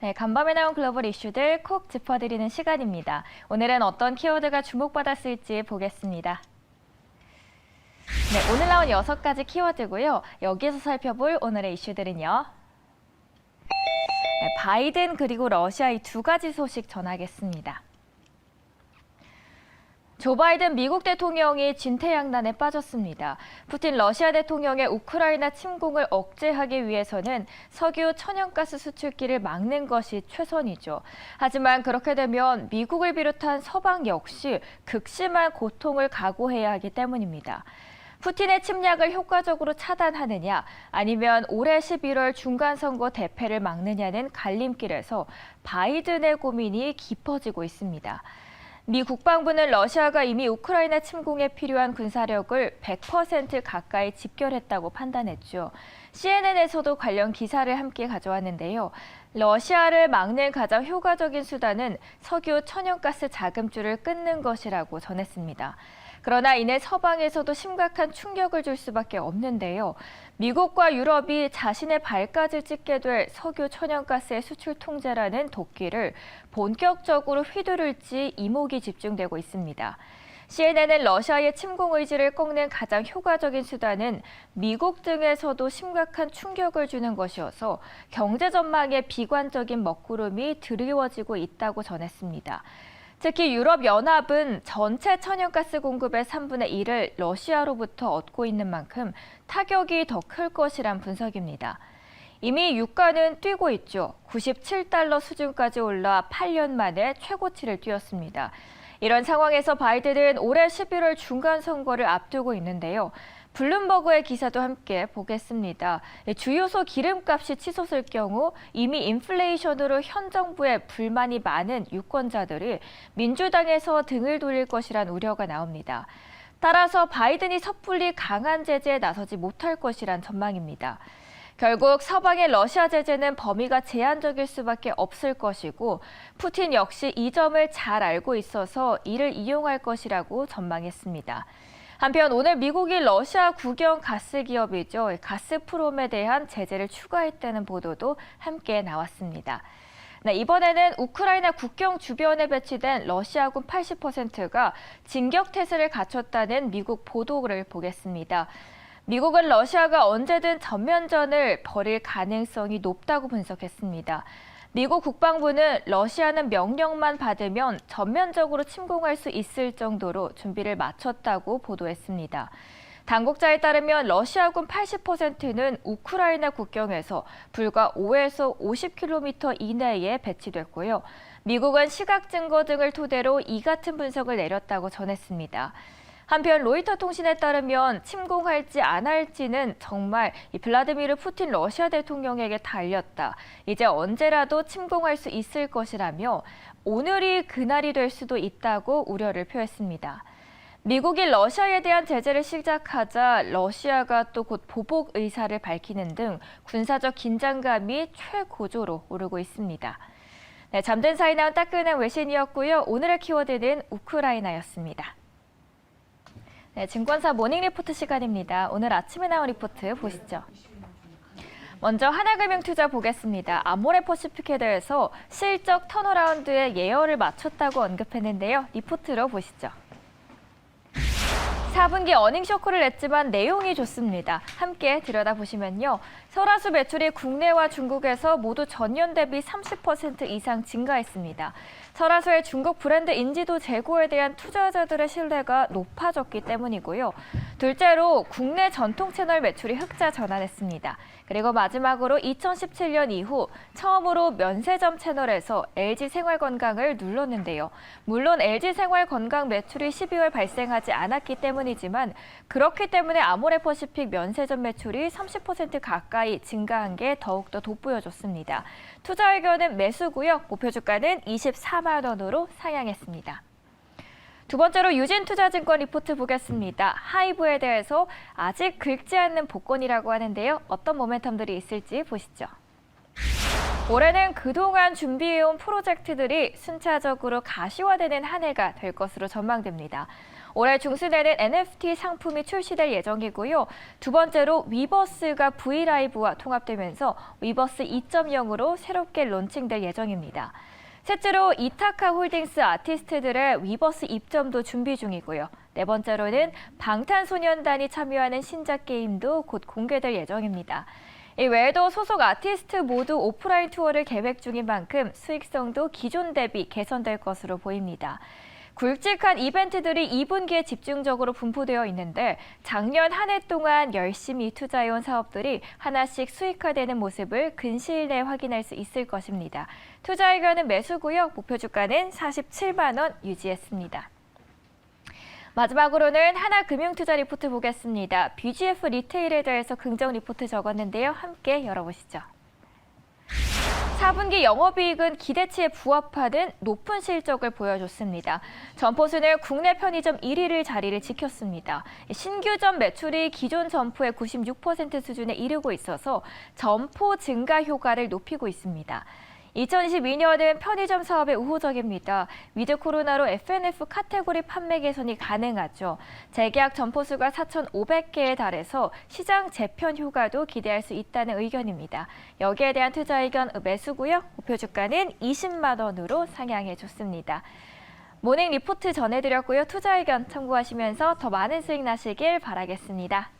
네, 간밤에 나온 글로벌 이슈들 콕 짚어드리는 시간입니다. 오늘은 어떤 키워드가 주목받았을지 보겠습니다. 네, 오늘 나온 6가지 키워드고요. 여기서 살펴볼 오늘의 이슈들은요. 네, 바이든 그리고 러시아 이 2가지 소식 전하겠습니다. 조 바이든 미국 대통령이 진퇴양난에 빠졌습니다. 푸틴 러시아 대통령의 우크라이나 침공을 억제하기 위해서는 석유 천연가스 수출기를 막는 것이 최선이죠. 하지만 그렇게 되면 미국을 비롯한 서방 역시 극심한 고통을 각오해야 하기 때문입니다. 푸틴의 침략을 효과적으로 차단하느냐 아니면 올해 11월 중간선거 대패를 막느냐는 갈림길에서 바이든의 고민이 깊어지고 있습니다. 미 국방부는 러시아가 이미 우크라이나 침공에 필요한 군사력을 100% 가까이 집결했다고 판단했죠. CNN에서도 관련 기사를 함께 가져왔는데요. 러시아를 막는 가장 효과적인 수단은 석유 천연가스 자금줄을 끊는 것이라고 전했습니다. 그러나 이내 서방에서도 심각한 충격을 줄 수밖에 없는데요. 미국과 유럽이 자신의 발까지 찍게 될 석유 천연가스의 수출 통제라는 도끼를 본격적으로 휘두를지 이목이 집중되고 있습니다. CNN은 러시아의 침공 의지를 꺾는 가장 효과적인 수단은 미국 등에서도 심각한 충격을 주는 것이어서 경제 전망에 비관적인 먹구름이 드리워지고 있다고 전했습니다. 특히 유럽연합은 전체 천연가스 공급의 3분의 1을 러시아로부터 얻고 있는 만큼 타격이 더 클 것이란 분석입니다. 이미 유가는 뛰고 있죠. 97달러 수준까지 올라 8년 만에 최고치를 뛰었습니다. 이런 상황에서 바이든은 올해 11월 중간선거를 앞두고 있는데요. 블룸버그의 기사도 함께 보겠습니다. 주요소 기름값이 치솟을 경우 이미 인플레이션으로 현 정부에 불만이 많은 유권자들이 민주당에서 등을 돌릴 것이란 우려가 나옵니다. 따라서 바이든이 섣불리 강한 제재에 나서지 못할 것이란 전망입니다. 결국 서방의 러시아 제재는 범위가 제한적일 수밖에 없을 것이고 푸틴 역시 이 점을 잘 알고 있어서 이를 이용할 것이라고 전망했습니다. 한편 오늘 미국이 러시아 국영 가스 기업이죠. 가스프롬에 대한 제재를 추가했다는 보도도 함께 나왔습니다. 네, 이번에는 우크라이나 국경 주변에 배치된 러시아군 80%가 진격태세를 갖췄다는 미국 보도를 보겠습니다. 미국은 러시아가 언제든 전면전을 벌일 가능성이 높다고 분석했습니다. 미국 국방부는 러시아는 명령만 받으면 전면적으로 침공할 수 있을 정도로 준비를 마쳤다고 보도했습니다. 당국자에 따르면 러시아군 80%는 우크라이나 국경에서 불과 5에서 50km 이내에 배치됐고요. 미국은 시각 증거 등을 토대로 이 같은 분석을 내렸다고 전했습니다. 한편 로이터 통신에 따르면 침공할지 안 할지는 정말 블라디미르 푸틴 러시아 대통령에게 달렸다. 이제 언제라도 침공할 수 있을 것이라며 오늘이 그날이 될 수도 있다고 우려를 표했습니다. 미국이 러시아에 대한 제재를 시작하자 러시아가 또 곧 보복 의사를 밝히는 등 군사적 긴장감이 최고조로 오르고 있습니다. 네, 잠든 사이 나온 따끈한 외신이었고요. 오늘의 키워드는 우크라이나였습니다. 네, 증권사 모닝리포트 시간입니다. 오늘 아침에 나온 리포트 보시죠. 먼저 하나금융투자 보겠습니다. 아모레퍼시픽에 대해서 실적 턴어라운드에 예열을 마쳤다고 언급했는데요. 리포트로 보시죠. 4분기 어닝 쇼크를 냈지만 내용이 좋습니다. 함께 들여다보시면요. 설화수 매출이 국내와 중국에서 모두 전년 대비 30% 이상 증가했습니다. 설화수의 중국 브랜드 인지도 제고에 대한 투자자들의 신뢰가 높아졌기 때문이고요. 둘째로 국내 전통 채널 매출이 흑자 전환했습니다. 그리고 마지막으로 2017년 이후 처음으로 면세점 채널에서 LG생활건강을 눌렀는데요. 물론 LG생활건강 매출이 12월 발생하지 않았기 때문이지만 그렇기 때문에 아모레퍼시픽 면세점 매출이 30% 가까이 증가한 게 더욱더 돋보여졌습니다. 투자 의견은 매수고요. 목표 주가는 24만 원으로 상향했습니다. 두 번째로 유진투자증권 리포트 보겠습니다. 하이브에 대해서 아직 긁지 않는 복권이라고 하는데요. 어떤 모멘텀들이 있을지 보시죠. 올해는 그동안 준비해온 프로젝트들이 순차적으로 가시화되는 한 해가 될 것으로 전망됩니다. 올해 중순에는 NFT 상품이 출시될 예정이고요. 두 번째로 위버스가 브이라이브와 통합되면서 위버스 2.0으로 새롭게 론칭될 예정입니다. 셋째로 이타카 홀딩스 아티스트들의 위버스 입점도 준비 중이고요. 네 번째로는 방탄소년단이 참여하는 신작 게임도 곧 공개될 예정입니다. 이 외에도 소속 아티스트 모두 오프라인 투어를 계획 중인 만큼 수익성도 기존 대비 개선될 것으로 보입니다. 굵직한 이벤트들이 2분기에 집중적으로 분포되어 있는데 작년 한 해 동안 열심히 투자해온 사업들이 하나씩 수익화되는 모습을 근시일 내에 확인할 수 있을 것입니다. 투자 의견은 매수고요. 목표 주가는 47만 원 유지했습니다. 마지막으로는 하나금융투자 리포트 보겠습니다. BGF 리테일에 대해서 긍정 리포트 적었는데요. 함께 열어보시죠. 4분기 영업이익은 기대치에 부합하는 높은 실적을 보여줬습니다. 점포수는 국내 편의점 1위를 자리를 지켰습니다. 신규점 매출이 기존 점포의 96% 수준에 이르고 있어서 점포 증가 효과를 높이고 있습니다. 2022년은 편의점 사업에 우호적입니다. 위드 코로나로 F&F 카테고리 판매 개선이 가능하죠. 재계약 점포수가 4,500개에 달해서 시장 재편 효과도 기대할 수 있다는 의견입니다. 여기에 대한 투자 의견 매수고요. 목표 주가는 20만 원으로 상향해줬습니다. 모닝 리포트 전해드렸고요. 투자 의견 참고하시면서 더 많은 수익 나시길 바라겠습니다.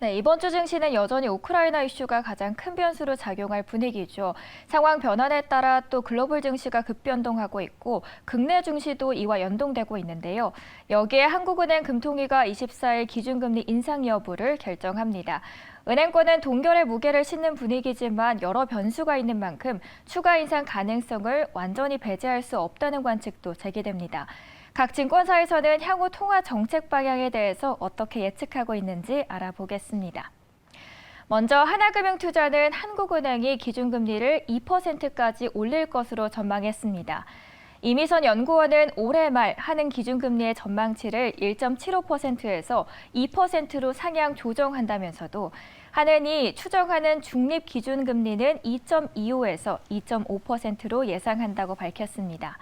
네, 이번 주 증시는 여전히 우크라이나 이슈가 가장 큰 변수로 작용할 분위기죠. 상황 변환에 따라 또 글로벌 증시가 급변동하고 있고 국내 증시도 이와 연동되고 있는데요. 여기에 한국은행 금통위가 24일 기준금리 인상 여부를 결정합니다. 은행권은 동결의 무게를 싣는 분위기지만 여러 변수가 있는 만큼 추가 인상 가능성을 완전히 배제할 수 없다는 관측도 제기됩니다. 각 증권사에서는 향후 통화 정책 방향에 대해서 어떻게 예측하고 있는지 알아보겠습니다. 먼저 하나금융투자는 한국은행이 기준금리를 2%까지 올릴 것으로 전망했습니다. 이미선 연구원은 올해 말 한은 기준금리의 전망치를 1.75%에서 2%로 상향 조정한다면서도 한은이 추정하는 중립 기준금리는 2.25에서 2.5%로 예상한다고 밝혔습니다.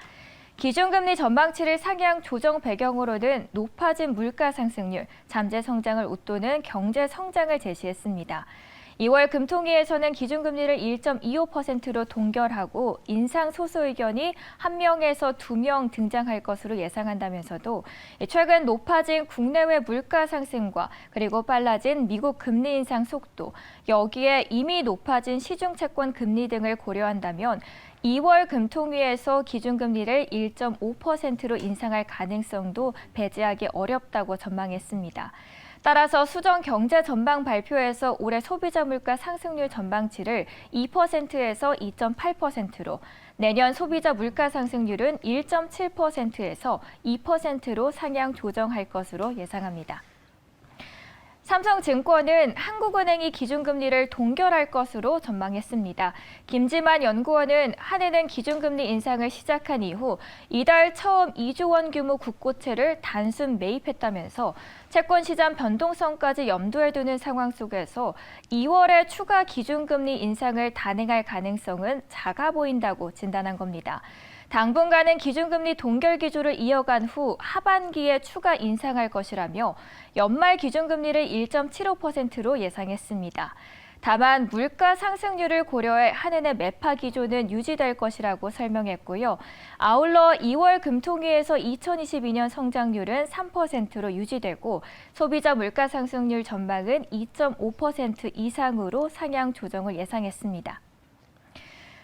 기준금리 전망치를 상향 조정 배경으로는 높아진 물가 상승률, 잠재 성장을 웃도는 경제 성장을 제시했습니다. 2월 금통위에서는 기준금리를 1.25%로 동결하고 인상 소수 의견이 1명에서 2명 등장할 것으로 예상한다면서도 최근 높아진 국내외 물가 상승과 그리고 빨라진 미국 금리 인상 속도, 여기에 이미 높아진 시중 채권 금리 등을 고려한다면 2월 금통위에서 기준금리를 1.5%로 인상할 가능성도 배제하기 어렵다고 전망했습니다. 따라서 수정 경제 전망 발표에서 올해 소비자 물가 상승률 전망치를 2%에서 2.8%로, 내년 소비자 물가 상승률은 1.7%에서 2%로 상향 조정할 것으로 예상합니다. 삼성증권은 한국은행이 기준금리를 동결할 것으로 전망했습니다. 김지만 연구원은 한해는 기준금리 인상을 시작한 이후 이달 처음 2조 원 규모 국고채를 단순 매입했다면서 채권시장 변동성까지 염두에 두는 상황 속에서 2월에 추가 기준금리 인상을 단행할 가능성은 작아 보인다고 진단한 겁니다. 당분간은 기준금리 동결 기조를 이어간 후 하반기에 추가 인상할 것이라며 연말 기준금리를 1.75%로 예상했습니다. 다만 물가 상승률을 고려해 한은의 매파 기조는 유지될 것이라고 설명했고요. 아울러 2월 금통위에서 2022년 성장률은 3%로 유지되고 소비자 물가 상승률 전망은 2.5% 이상으로 상향 조정을 예상했습니다.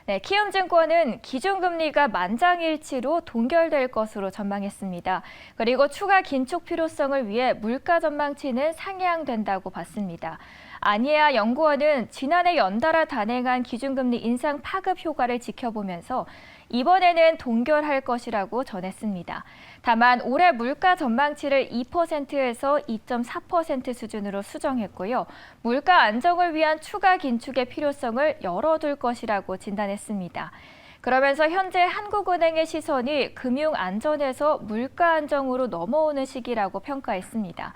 네, 키움증권은 기준금리가 만장일치로 동결될 것으로 전망했습니다. 그리고 추가 긴축 필요성을 위해 물가 전망치는 상향된다고 봤습니다. 아니에아 연구원은 지난해 연달아 단행한 기준금리 인상 파급 효과를 지켜보면서 이번에는 동결할 것이라고 전했습니다. 다만 올해 물가 전망치를 2%에서 2.4% 수준으로 수정했고요. 물가 안정을 위한 추가 긴축의 필요성을 열어둘 것이라고 진단했습니다. 그러면서 현재 한국은행의 시선이 금융 안전에서 물가 안정으로 넘어오는 시기라고 평가했습니다.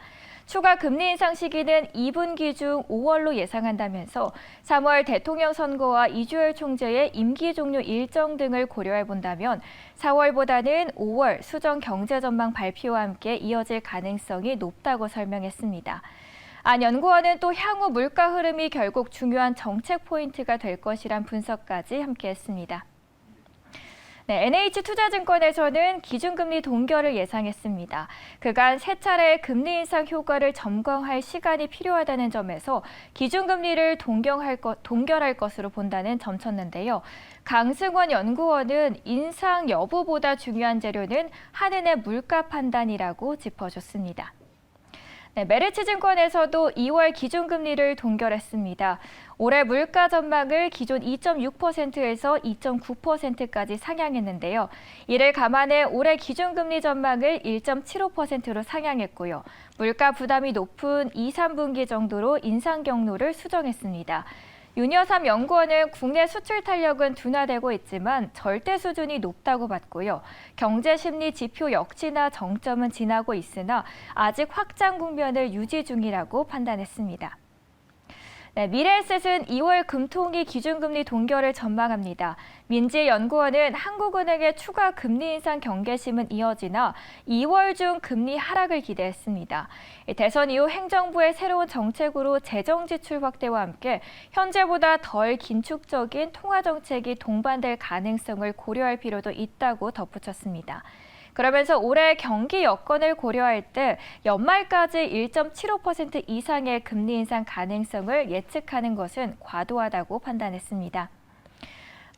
추가 금리 인상 시기는 2분기 중 5월로 예상한다면서 3월 대통령 선거와 이주열 총재의 임기 종료 일정 등을 고려해 본다면 4월보다는 5월 수정 경제 전망 발표와 함께 이어질 가능성이 높다고 설명했습니다. 안 연구원은 또 향후 물가 흐름이 결국 중요한 정책 포인트가 될 것이란 분석까지 함께했습니다. NH투자증권에서는 기준금리 동결을 예상했습니다. 그간 세 차례의 금리 인상 효과를 점검할 시간이 필요하다는 점에서 기준금리를 동결할 것으로 본다는 점쳤는데요. 강승원 연구원은 인상 여부보다 중요한 재료는 한은의 물가 판단이라고 짚어줬습니다. 메리츠증권에서도 2월 기준금리를 동결했습니다. 올해 물가 전망을 기존 2.6%에서 2.9%까지 상향했는데요. 이를 감안해 올해 기준금리 전망을 1.75%로 상향했고요. 물가 부담이 높은 2, 3분기 정도로 인상 경로를 수정했습니다. 윤여삼 연구원은 국내 수출 탄력은 둔화되고 있지만 절대 수준이 높다고 봤고요. 경제 심리 지표 역시나 정점은 지나고 있으나 아직 확장 국면을 유지 중이라고 판단했습니다. 미래에셋은 2월 금통위 기준금리 동결을 전망합니다. 민지연구원은 한국은행의 추가 금리 인상 경계심은 이어지나 2월 중 금리 하락을 기대했습니다. 대선 이후 행정부의 새로운 정책으로 재정 지출 확대와 함께 현재보다 덜 긴축적인 통화 정책이 동반될 가능성을 고려할 필요도 있다고 덧붙였습니다. 그러면서 올해 경기 여건을 고려할 때 연말까지 1.75% 이상의 금리 인상 가능성을 예측하는 것은 과도하다고 판단했습니다.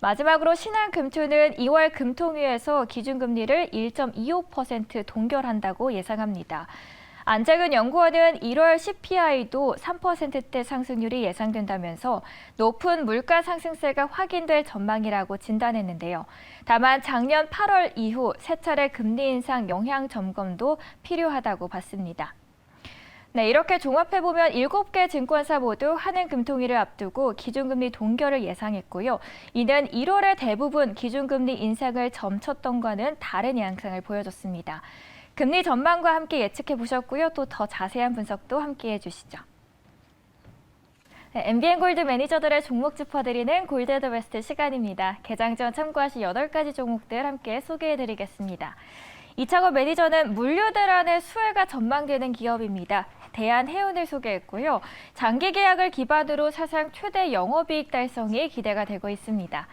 마지막으로 신한금투는 2월 금통위에서 기준금리를 1.25% 동결한다고 예상합니다. 안재근 연구원은 1월 CPI도 3%대 상승률이 예상된다면서 높은 물가 상승세가 확인될 전망이라고 진단했는데요. 다만 작년 8월 이후 세 차례 금리 인상 영향 점검도 필요하다고 봤습니다. 이렇게 종합해보면 7개 증권사 모두 한은금통위를 앞두고 기준금리 동결을 예상했고요. 이는 1월에 대부분 기준금리 인상을 점쳤던과는 다른 양상을 보여줬습니다. 금리 전망과 함께 예측해 보셨고요. 또 더 자세한 분석도 함께해 주시죠. MBN골드 매니저들의 종목 짚어드리는 골드 더 베스트 시간입니다. 개장 전 참고하실 8가지 종목들 함께 소개해 드리겠습니다. 이창업 매니저는 물류대란의 수혜가 전망되는 기업입니다. 대한해운을 소개했고요. 장기 계약을 기반으로 사상 최대 영업이익 달성이 기대가 되고 있습니다.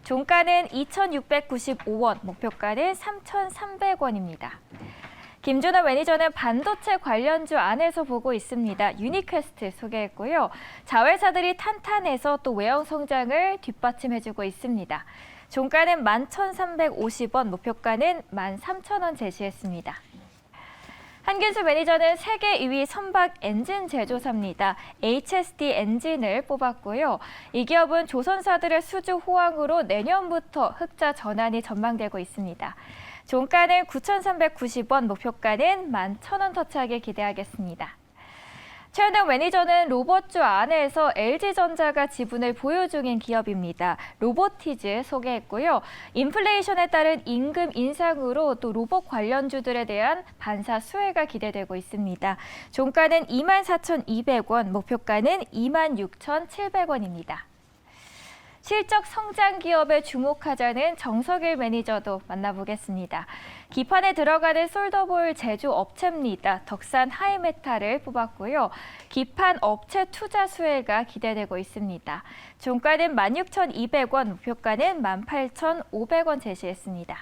종가는 2,695원, 목표가는 3,300원입니다. 김준호 매니저는 반도체 관련주 안에서 보고 있습니다. 유니퀘스트 소개했고요. 자회사들이 탄탄해서 또 외형 성장을 뒷받침해주고 있습니다. 종가는 11,350원, 목표가는 13,000원 제시했습니다. 한균수 매니저는 세계 2위 선박 엔진 제조사입니다. HSD 엔진을 뽑았고요. 이 기업은 조선사들의 수주 호황으로 내년부터 흑자 전환이 전망되고 있습니다. 종가는 9,390원, 목표가는 11,000원 터치하게 기대하겠습니다. 최현영 매니저는 로봇주 안에서 LG전자가 지분을 보유 중인 기업입니다. 로보티즈 소개했고요. 인플레이션에 따른 임금 인상으로 또 로봇 관련주들에 대한 반사 수혜가 기대되고 있습니다. 종가는 24,200원, 목표가는 26,700원입니다. 실적 성장 기업에 주목하자는 정석일 매니저도 만나보겠습니다. 기판에 들어가는 솔더볼 제조 업체입니다. 덕산 하이메탈을 뽑았고요. 기판 업체 투자 수혜가 기대되고 있습니다. 종가는 16,200원, 목표가는 18,500원 제시했습니다.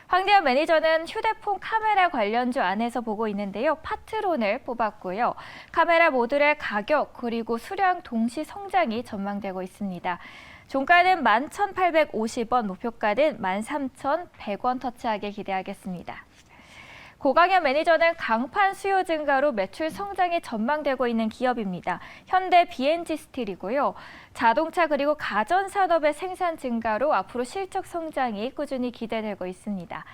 황대현 매니저는 휴대폰 카메라 관련주 안에서 보고 있는데요. 파트론을 뽑았고요. 카메라 모듈의 가격 그리고 수량 동시 성장이 전망되고 있습니다. 종가는 11,850원, 목표가는 13,100원 터치하게 기대하겠습니다. 고강현 매니저는 강판 수요 증가로 매출 성장이 전망되고 있는 기업입니다. 현대 BNG 스틸이고요. 자동차 그리고 가전산업의 생산 증가로 앞으로 실적 성장이 꾸준히 기대되고 있습니다.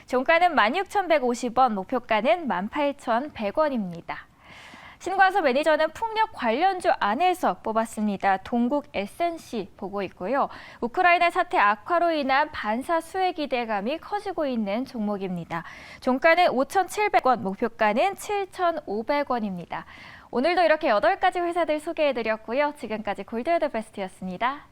종가는 16,150원, 목표가는 18,100원입니다. 신관섭 매니저는 풍력 관련주 안에서 뽑았습니다. 동국 SNC 보고 있고요. 우크라이나 사태 악화로 인한 반사 수혜 기대감이 커지고 있는 종목입니다. 종가는 5,700원, 목표가는 7,500원입니다. 오늘도 이렇게 8가지 회사들 소개해드렸고요. 지금까지 골드웨더 베스트였습니다.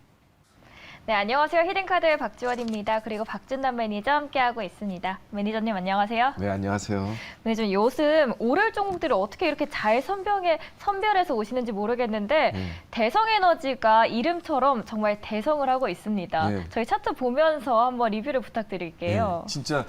네, 안녕하세요. 히든카드의 박지원입니다. 그리고 박준남 매니저 함께하고 있습니다. 매니저님 안녕하세요. 네, 안녕하세요. 매니저님 요즘 오를 종목들을 어떻게 이렇게 잘 선별해서 오시는지 모르겠는데 대성에너지가 이름처럼 정말 대성을 하고 있습니다. 네. 저희 차트 보면서 한번 리뷰를 부탁드릴게요. 네, 진짜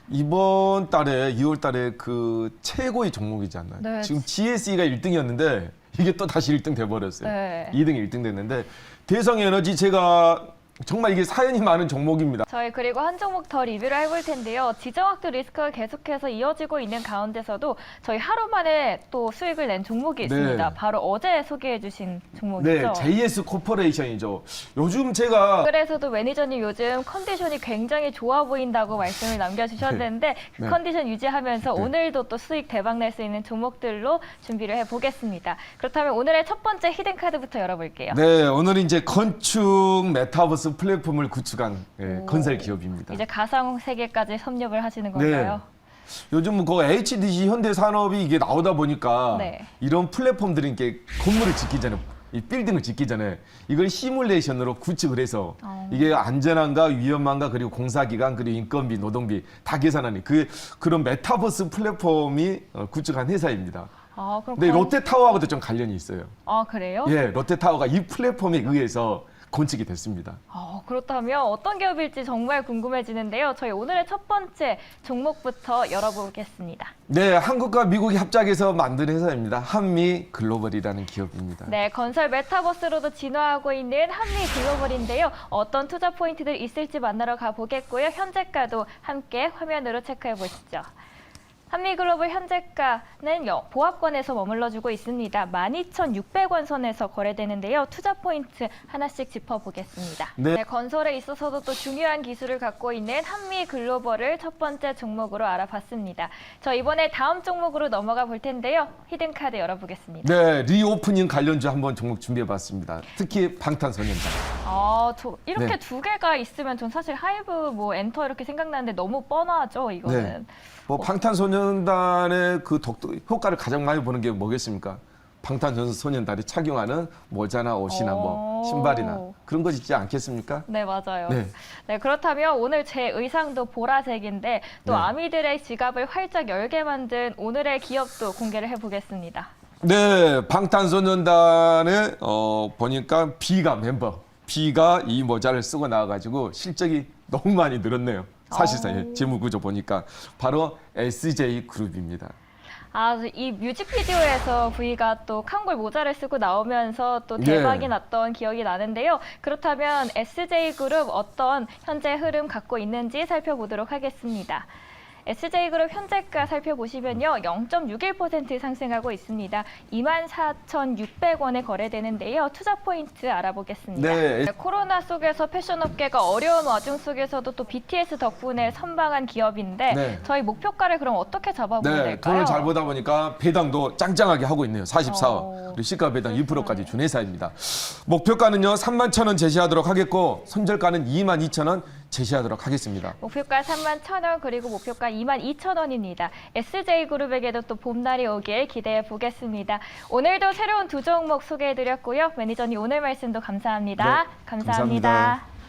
이번 달에 2월 달에 그 최고의 종목이지 않나요? 네. 지금 GSE가 1등이었는데 이게 또 다시 1등 돼버렸어요. 네. 2등, 1등 됐는데 대성에너지 제가 정말 이게 사연이 많은 종목입니다. 저희 그리고 한 종목 더 리뷰를 해볼 텐데요. 지정학도 리스크가 계속해서 이어지고 있는 가운데서도 저희 하루 만에 또 수익을 낸 종목이 있습니다. 네. 바로 어제 소개해 주신 네, 종목이죠. JS 코퍼레이션이죠. 요즘 제가 그래서도 매니저님 요즘 컨디션이 굉장히 좋아 보인다고 말씀을 남겨주셨는데 그 네. 컨디션 유지하면서 네. 오늘도 또 수익 대박 낼 수 있는 종목들로 준비를 해보겠습니다. 그렇다면 오늘의 첫 번째 히든카드부터 열어볼게요. 네, 오늘은 이제 건축 메타버스 플랫폼을 구축한 건설 기업입니다. 이제 가상 세계까지 섭렵을 하시는 건가요? 요즘 그 HDC 현대산업이 이게 나오다 보니까 네. 이런 플랫폼들이 이렇게 건물을 짓기 전에 이 빌딩을 짓기 전에 이걸 시뮬레이션으로 구축을 해서 이게 안전한가 위험한가 그리고 공사기간 그리고 인건비 노동비 다 계산하는 그런 메타버스 플랫폼이 구축한 회사입니다. 아, 그럼 근데 롯데타워하고도 좀 관련이 있어요. 아, 그래요? 예, 롯데타워가 이 플랫폼에 의해서 건축이 됐습니다. 그렇다면 어떤 기업일지 정말 궁금해지는데요. 저희 오늘의 첫 번째 종목부터 열어보겠습니다. 네, 한국과 미국이 합작해서 만든 회사입니다. 한미 글로벌이라는 기업입니다. 네, 건설 메타버스로도 진화하고 있는 한미 글로벌인데요. 어떤 투자 포인트들 있을지 만나러 가보겠고요. 현재가도 함께 화면으로 체크해 보시죠. 한미글로벌 현재가는 보합권에서 머물러주고 있습니다. 12,600원 선에서 거래되는데요. 투자 포인트 하나씩 짚어보겠습니다. 네. 네, 건설에 있어서도 또 중요한 기술을 갖고 있는 한미글로벌을 첫 번째 종목으로 알아봤습니다. 저 이번에 다음 종목으로 넘어가 볼 텐데요. 히든카드 열어보겠습니다. 네, 리오프닝 관련주 한번 종목 준비해봤습니다. 특히 방탄소년단. 이렇게 네. 두 개가 있으면 전 사실 하이브, 엔터 이렇게 생각나는데 너무 뻔하죠, 이거는. 네. 방탄소년단의 그 효과를 가장 많이 보는 게 뭐겠습니까? 방탄소년단이 착용하는 모자나 옷이나 신발이나 그런 거 있지 않겠습니까? 네, 맞아요. 네. 네, 그렇다면 오늘 제 의상도 보라색인데 또 네. 아미들의 지갑을 활짝 열게 만든 오늘의 기업도 공개를 해보겠습니다. 네, 방탄소년단의 보니까 B가 이 모자를 쓰고 나와가지고 실적이 너무 많이 늘었네요. 사실상 재무구조 보니까 바로 SJ그룹입니다. 이 뮤직비디오에서 V가 또 칸골 모자를 쓰고 나오면서 또 대박이 났던 기억이 나는데요. 그렇다면 SJ그룹 어떤 현재 흐름 갖고 있는지 살펴보도록 하겠습니다. SJ그룹 현재가 살펴보시면요. 0.61% 상승하고 있습니다. 24,600원에 거래되는데요. 투자 포인트 알아보겠습니다. 네. 코로나 속에서 패션업계가 어려운 와중 속에서도 또 BTS 덕분에 선방한 기업인데 네. 저희 목표가를 그럼 어떻게 잡아보면 네, 될까요? 돈을 잘 보다 보니까 배당도 짱짱하게 하고 있네요. 44억. 그리고 시가 배당 2%까지 준 회사입니다. 목표가는요. 31,000원 제시하도록 하겠고 손절가는 22,000원 제시하도록 하겠습니다. 목표가 31,000원 그리고 목표가 22,000원입니다. SJ그룹에게도 또 봄날이 오길 기대해 보겠습니다. 오늘도 새로운 두 종목 소개해드렸고요. 매니저님 오늘 말씀도 감사합니다. 네, 감사합니다. 감사합니다.